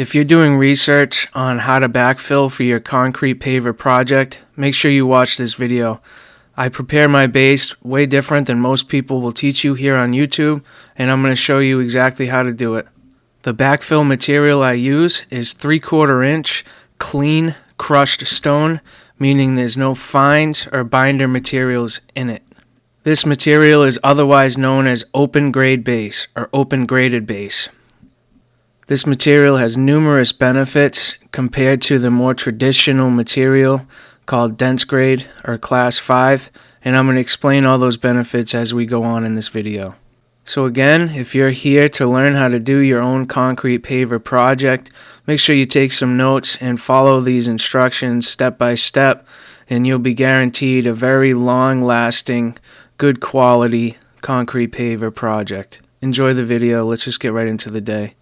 If you're doing research on how to backfill for your concrete paver project, make sure you watch this video. I prepare my base way different than most people will teach you here on YouTube, and I'm going to show you exactly how to do it. The backfill material I use is 3/4 inch clean crushed stone, meaning there's no fines or binder materials in it. This material is otherwise known as open grade base or open graded base. This material has numerous benefits compared to the more traditional material called dense grade or class 5, and I'm going to explain all those benefits as we go on in this video. So again, if you're here to learn how to do your own concrete paver project, make sure you take some notes and follow these instructions step by step, and you'll be guaranteed a very long-lasting, good quality concrete paver project. Enjoy the video. Let's just get right into the day.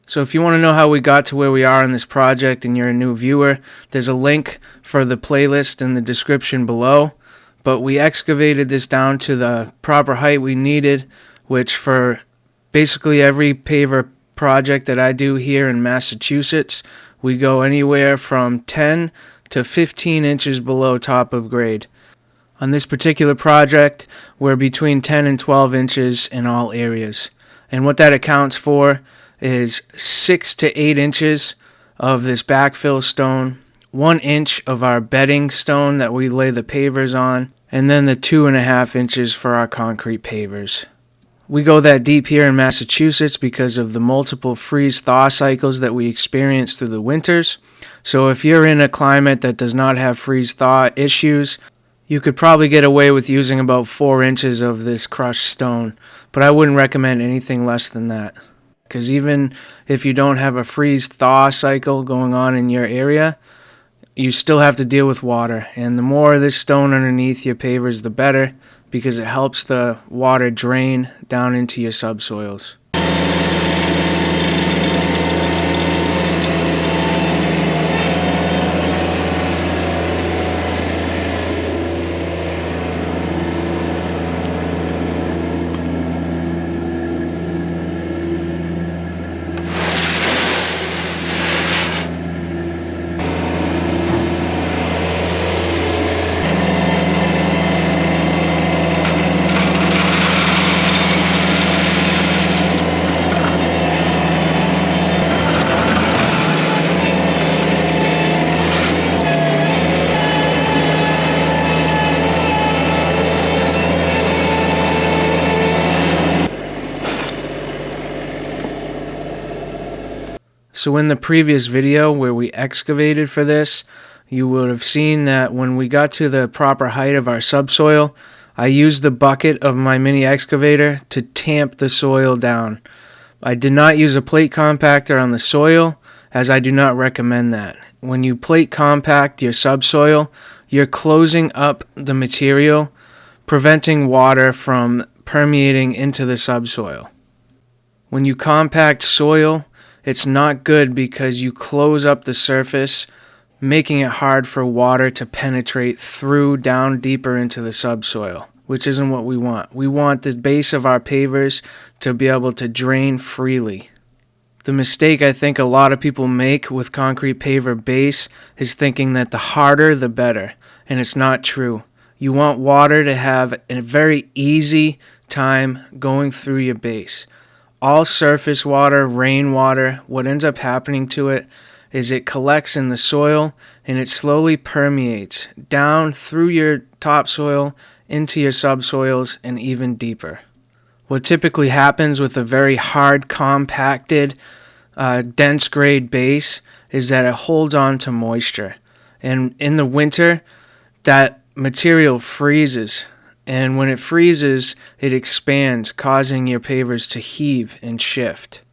So if you want to know how we got to where we are in this project and you're a new viewer, there's a link for the playlist in the description below. But we excavated this down to the proper height we needed, which for basically every paver project that I do here in Massachusetts, we go anywhere from 10 to 15 inches below top of grade. On this particular project, we're between 10 and 12 inches in all areas. And what that accounts for is 6 to 8 inches of this backfill stone, 1 inch of our bedding stone that we lay the pavers on, and then the 2.5 inches for our concrete pavers. We go that deep here in Massachusetts because of the multiple freeze-thaw cycles that we experience through the winters. So if you're in a climate that does not have freeze-thaw issues, you could probably get away with using about 4 inches of this crushed stone, but I wouldn't recommend anything less than that. Because even if you don't have a freeze-thaw cycle going on in your area, you still have to deal with water. And the more of this stone underneath your pavers, the better, because it helps the water drain down into your subsoils. So in the previous video where we excavated for this, you would have seen that when we got to the proper height of our subsoil, I used the bucket of my mini excavator to tamp the soil down. I did not use a plate compactor on the soil, as I do not recommend that. When you plate compact your subsoil, you're closing up the material, preventing water from permeating into the subsoil. When you compact soil, it's not good because you close up the surface, making it hard for water to penetrate through down deeper into the subsoil, which isn't what we want. We want the base of our pavers to be able to drain freely. The mistake I think a lot of people make with concrete paver base is thinking that the harder the better, and it's not true. You want water to have a very easy time going through your base. All surface water, rainwater, what ends up happening to it is it collects in the soil and it slowly permeates down through your topsoil into your subsoils and even deeper. What typically happens with a very hard, compacted, dense grade base is that it holds on to moisture. And in the winter, that material freezes. And when it freezes, it expands, causing your pavers to heave and shift.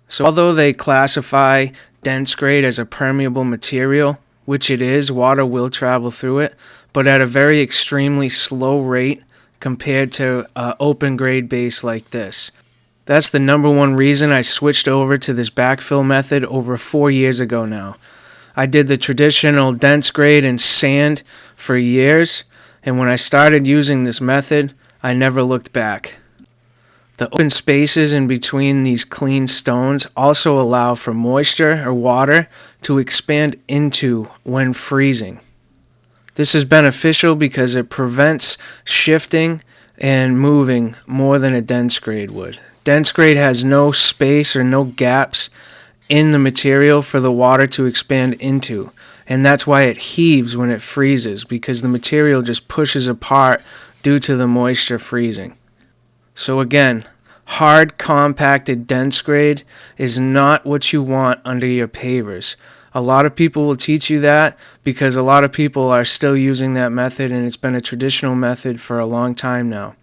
So although they classify dense grade as a permeable material, which it is, water will travel through it, but at a very extremely slow rate compared to an open grade base like this. That's the number one reason I switched over to this backfill method over 4 years ago now. I did the traditional dense grade and sand for years, and when I started using this method, I never looked back. The open spaces in between these clean stones also allow for moisture or water to expand into when freezing. This is beneficial because it prevents shifting and moving more than a dense grade would. Dense grade has no space or no gaps in the material for the water to expand into, and that's why it heaves when it freezes, because the material just pushes apart due to the moisture freezing. So again, hard, compacted, dense grade is not what you want under your pavers. A lot of people will teach you that because a lot of people are still using that method, and it's been a traditional method for a long time now.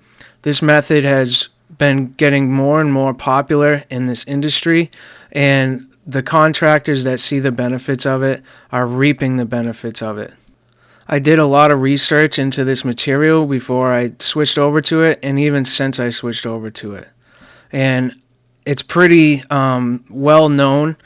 This method has been getting more and more popular in this industry, and the contractors that see the benefits of it are reaping the benefits of it. I did a lot of research into this material before I switched over to it, and even since I switched over to it. And it's pretty well known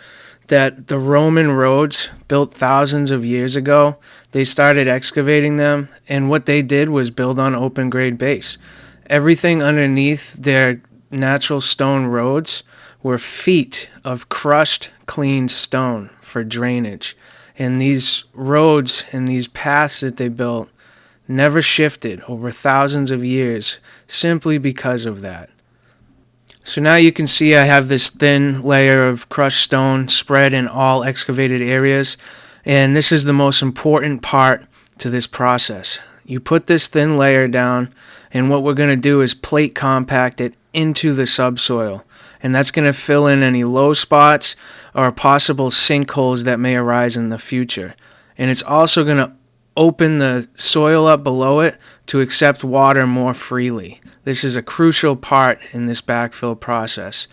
that the Roman roads, built thousands of years ago, they started excavating them, and what they did was build on open grade base. Everything underneath their natural stone roads were feet of crushed, clean stone for drainage. And these roads and these paths that they built never shifted over thousands of years simply because of that. So now you can see I have this thin layer of crushed stone spread in all excavated areas, and this is the most important part to this process. You put this thin layer down, and what we're going to do is plate compact it into the subsoil, and that's going to fill in any low spots or possible sinkholes that may arise in the future. And it's also going to open the soil up below it to accept water more freely. This is a crucial part in this backfill process.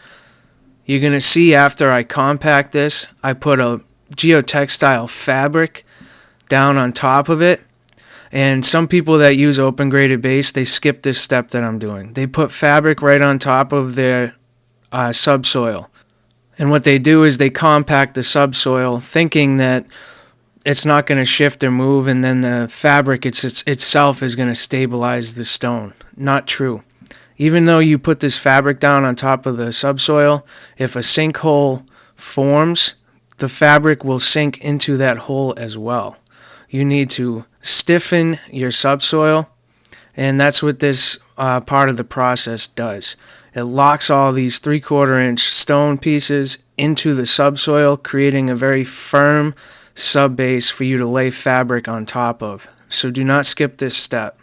You're going to see after I compact this, I put a geotextile fabric down on top of it. And some people that use open graded base, they skip this step that I'm doing. They put fabric right on top of their subsoil. And what they do is they compact the subsoil thinking that it's not going to shift or move, and then the fabric itself is going to stabilize the stone. Not true. Even though you put this fabric down on top of the subsoil, if a sinkhole forms, the fabric will sink into that hole as well. You need to stiffen your subsoil, and that's what this part of the process does. It locks all these 3/4 inch stone pieces into the subsoil, creating a very firm subbase for you to lay fabric on top of. So do not skip this step.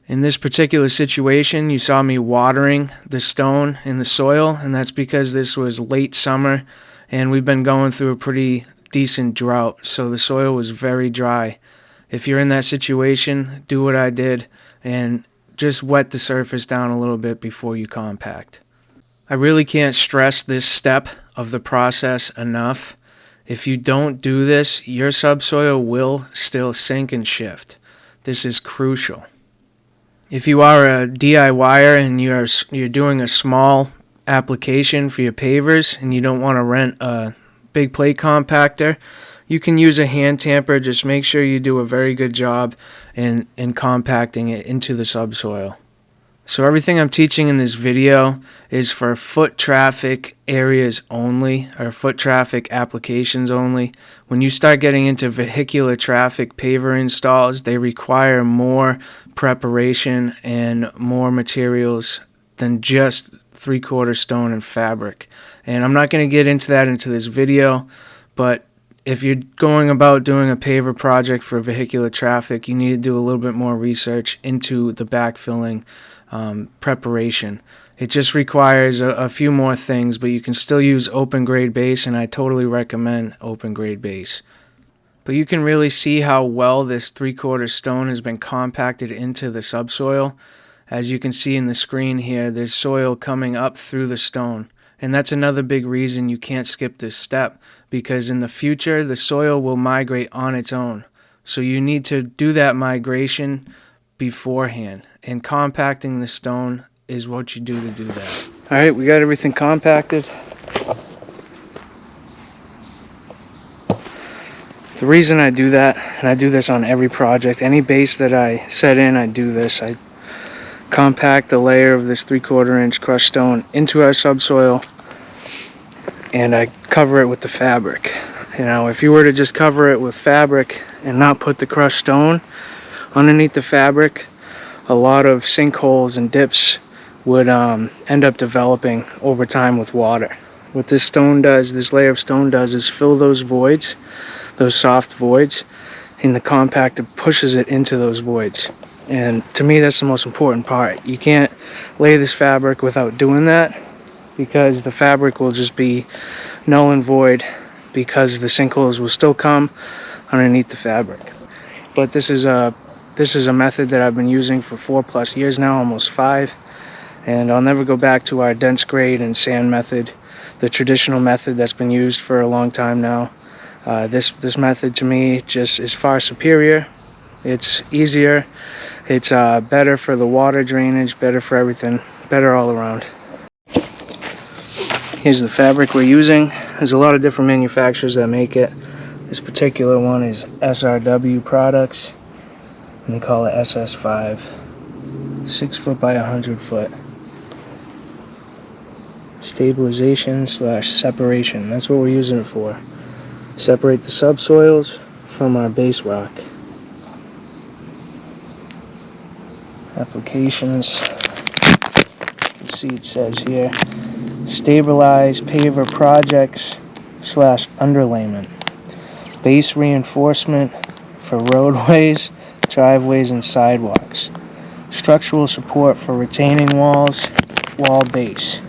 In this particular situation, you saw me watering the stone in the soil, and that's because this was late summer and we've been going through a pretty decent drought, so the soil was very dry. If you're in that situation, do what I did and just wet the surface down a little bit before you compact. I really can't stress this step of the process enough. If you don't do this, your subsoil will still sink and shift. This is crucial. If you are a DIYer and you're doing a small application for your pavers and you don't want to rent a big plate compactor, you can use a hand tamper. Just make sure you do a very good job in compacting it into the subsoil. So everything I'm teaching in this video is for foot traffic areas only, or foot traffic applications only. When you start getting into vehicular traffic paver installs, they require more preparation and more materials than just 3/4 stone and fabric. And I'm not going to get into that into this video, but if you're going about doing a paver project for vehicular traffic, you need to do a little bit more research into the backfilling preparation. It just requires a few more things, but you can still use open grade base, and I totally recommend open grade base. But you can really see how well this 3/4 stone has been compacted into the subsoil. As you can see in the screen here, there's soil coming up through the stone. And that's another big reason you can't skip this step, because in the future, the soil will migrate on its own. So you need to do that migration beforehand. And compacting the stone is what you do to do that. All right, we got everything compacted. The reason I do that, and I do this on every project, any base that I set in, I do this. I compact the layer of this 3/4 inch crushed stone into our subsoil, and I cover it with the fabric. You know, if you were to just cover it with fabric and not put the crushed stone underneath the fabric, a lot of sinkholes and dips would end up developing over time with water. What this stone does, this layer of stone does, is fill those voids, those soft voids, and the compactor pushes it into those voids. And to me, that's the most important part. You can't lay this fabric without doing that, because the fabric will just be null and void, because the sinkholes will still come underneath the fabric. But this is a method that I've been using for 4+ years now, almost 5, and I'll never go back to our dense grade and sand method, the traditional method that's been used for a long time now. This method to me just is far superior. It's easier, it's better for the water drainage, better for everything, better all around. Here's the fabric we're using. There's a lot of different manufacturers that make it. This particular one is SRW Products, and they call it SS5. 6 foot by 100 foot. Stabilization / separation. That's what we're using it for. Separate the subsoils from our base rock. Applications. You can see it says here, stabilize paver projects / underlayment. Base reinforcement for roadways, driveways, and sidewalks. Structural support for retaining walls, wall base.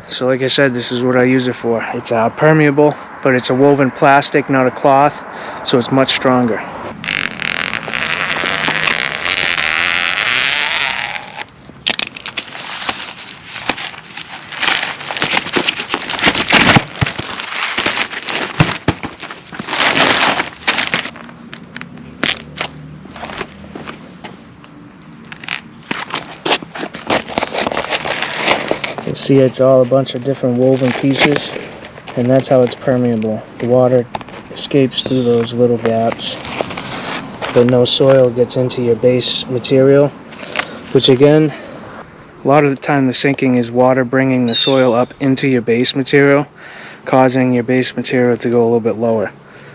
So like I said, this is what I use it for. It's permeable, but it's a woven plastic, not a cloth, so it's much stronger. You can see it's all a bunch of different woven pieces, and that's how it's permeable. The water escapes through those little gaps, but no soil gets into your base material, which again, a lot of the time the sinking is water bringing the soil up into your base material, causing your base material to go a little bit lower.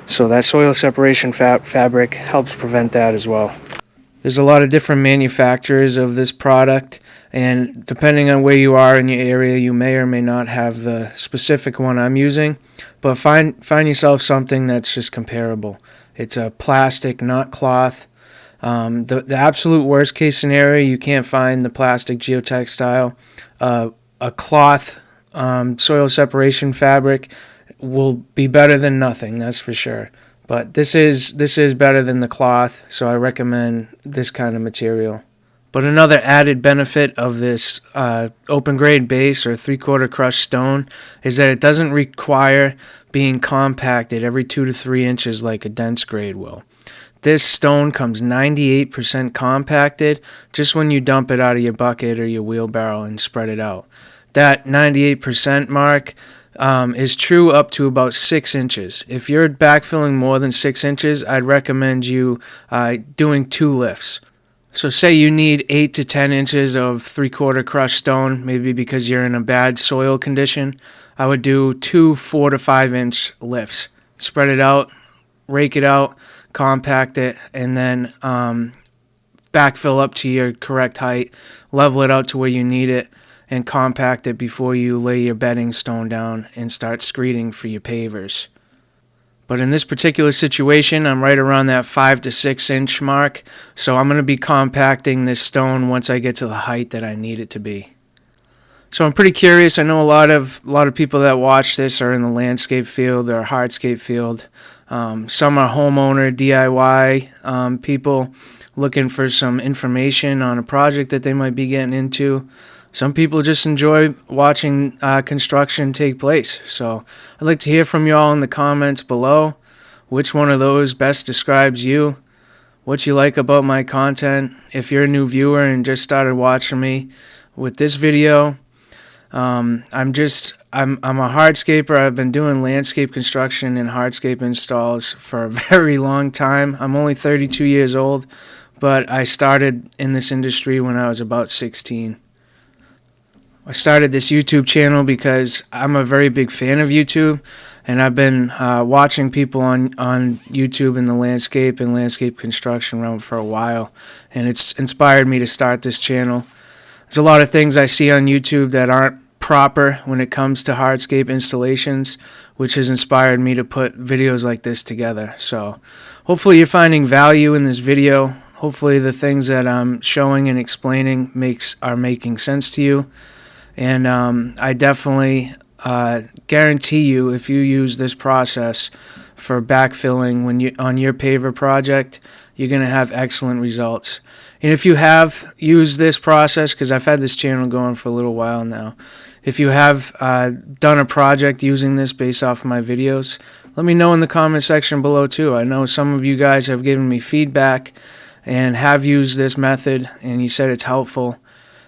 So that soil separation fabric helps prevent that as well. There's a lot of different manufacturers of this product, and depending on where you are in your area, you may or may not have the specific one I'm using, but find yourself something that's just comparable. It's a plastic, not cloth. The absolute worst case scenario, you can't find the plastic geotextile. A cloth soil separation fabric will be better than nothing, that's for sure. But this is better than the cloth, so I recommend this kind of material. But another added benefit of this open grade base or 3/4 crushed stone is that it doesn't require being compacted every 2 to 3 inches like a dense grade will. This stone comes 98% compacted just when you dump it out of your bucket or your wheelbarrow and spread it out. That 98% mark is true up to about 6 inches. If you're backfilling more than 6 inches, I'd recommend you doing 2 lifts. So say you need 8 to 10 inches of 3/4 crushed stone, maybe because you're in a bad soil condition. I would do 2 4 to 5 inch lifts. Spread it out, rake it out, compact it, and then backfill up to your correct height, level it out to where you need it, and compact it before you lay your bedding stone down and start screeding for your pavers. But in this particular situation, I'm right around that 5 to 6 inch mark, so I'm going to be compacting this stone once I get to the height that I need it to be. So I'm pretty curious. I know a lot of people that watch this are in the landscape field or hardscape field. Some are homeowner, DIY people looking for some information on a project that they might be getting into. Some people just enjoy watching construction take place. So I'd like to hear from you all in the comments below. Which one of those best describes you? What you like about my content? If you're a new viewer and just started watching me with this video, I'm a hardscaper. I've been doing landscape construction and hardscape installs for a very long time. I'm only 32 years old, but I started in this industry when I was about 16. I started this YouTube channel because I'm a very big fan of YouTube, and I've been watching people on YouTube in the landscape and landscape construction realm for a while, and it's inspired me to start this channel. There's a lot of things I see on YouTube that aren't proper when it comes to hardscape installations, which has inspired me to put videos like this together. So hopefully you're finding value in this video. Hopefully the things that I'm showing and explaining are making sense to you. And I definitely guarantee you, if you use this process for backfilling on your paver project, you're going to have excellent results. And if you have used this process, because I've had this channel going for a little while now, if you have done a project using this based off of my videos, let me know in the comment section below too. I know some of you guys have given me feedback and have used this method, and you said it's helpful.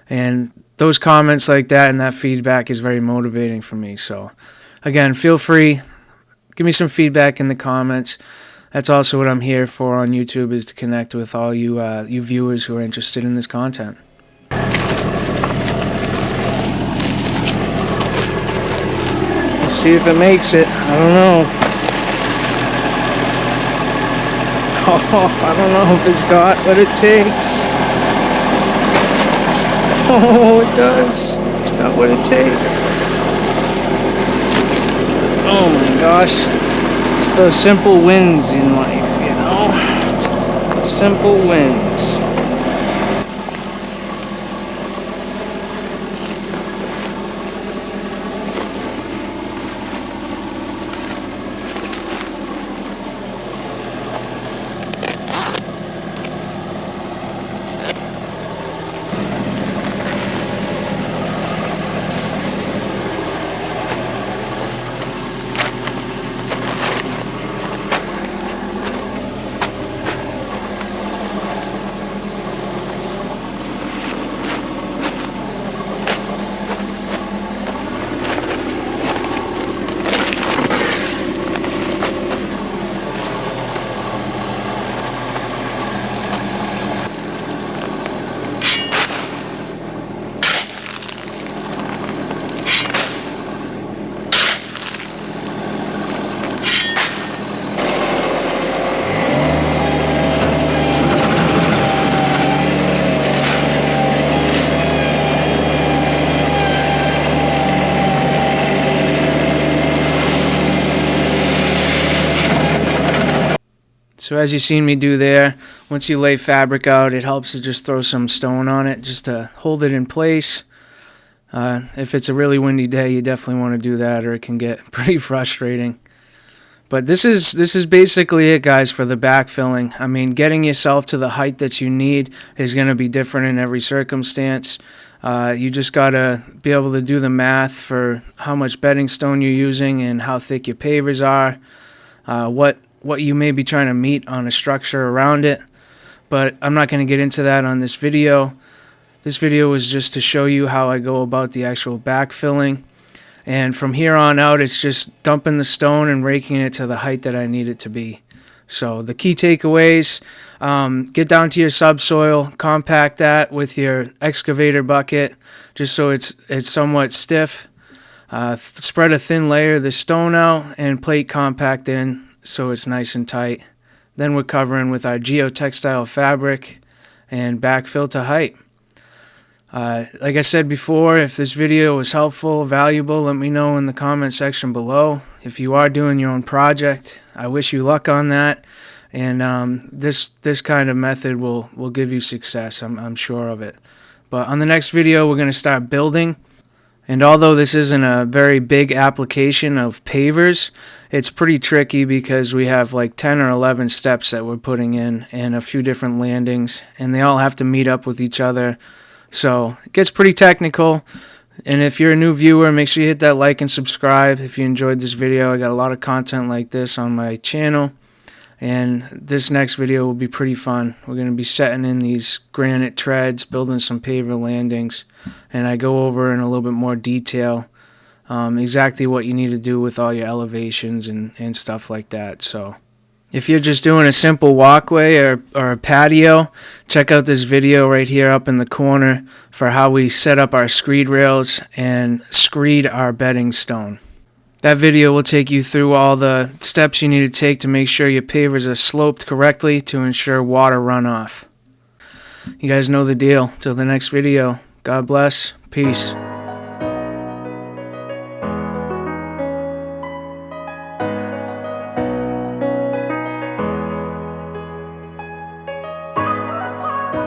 And those comments like that and that feedback is very motivating for me. So again, feel free, give me some feedback in the comments. That's also what I'm here for on YouTube, is to connect with all you viewers who are interested in this content. Let's see if it makes it. I don't know. Oh, I don't know if it's got what it takes. Oh, it does. It's got what it takes. Oh my gosh. It's those simple wins in life, you know? Simple wins. So as you've seen me do there, once you lay fabric out, it helps to just throw some stone on it just to hold it in place. If it's a really windy day, you definitely want to do that, or it can get pretty frustrating. But this is basically it, guys, for the backfilling. I mean, getting yourself to the height that you need is going to be different in every circumstance. You just got to be able to do the math for how much bedding stone you're using and how thick your pavers are, what you may be trying to meet on a structure around it. But I'm not going to get into that on this video. This video was just to show you how I go about the actual backfilling. And from here on out, it's just dumping the stone and raking it to the height that I need it to be. So the key takeaways, get down to your subsoil, compact that with your excavator bucket, just so it's somewhat stiff. Spread a thin layer of the stone out and plate compact in so it's nice and tight. Then we're covering with our geotextile fabric and backfill to height. Like I said before, if this video was helpful, valuable, let me know in the comment section below. If you are doing your own project, I wish you luck on that. And this kind of method will give you success. I'm sure of it. But on the next video, we're going to start building. And although this isn't a very big application of pavers, it's pretty tricky because we have like 10 or 11 steps that we're putting in and a few different landings, and they all have to meet up with each other. So it gets pretty technical. And if you're a new viewer, make sure you hit that like and subscribe if you enjoyed this video. I got a lot of content like this on my channel. And this next video will be pretty fun. We're going to be setting in these granite treads, building some paver landings, and I go over in a little bit more detail exactly what you need to do with all your elevations and stuff like that. So if you're just doing a simple walkway or a patio, check out this video right here up in the corner for how we set up our screed rails and screed our bedding stone. That video will take you through all the steps you need to take to make sure your pavers are sloped correctly to ensure water runoff. You guys know the deal. Till the next video, God bless. Peace.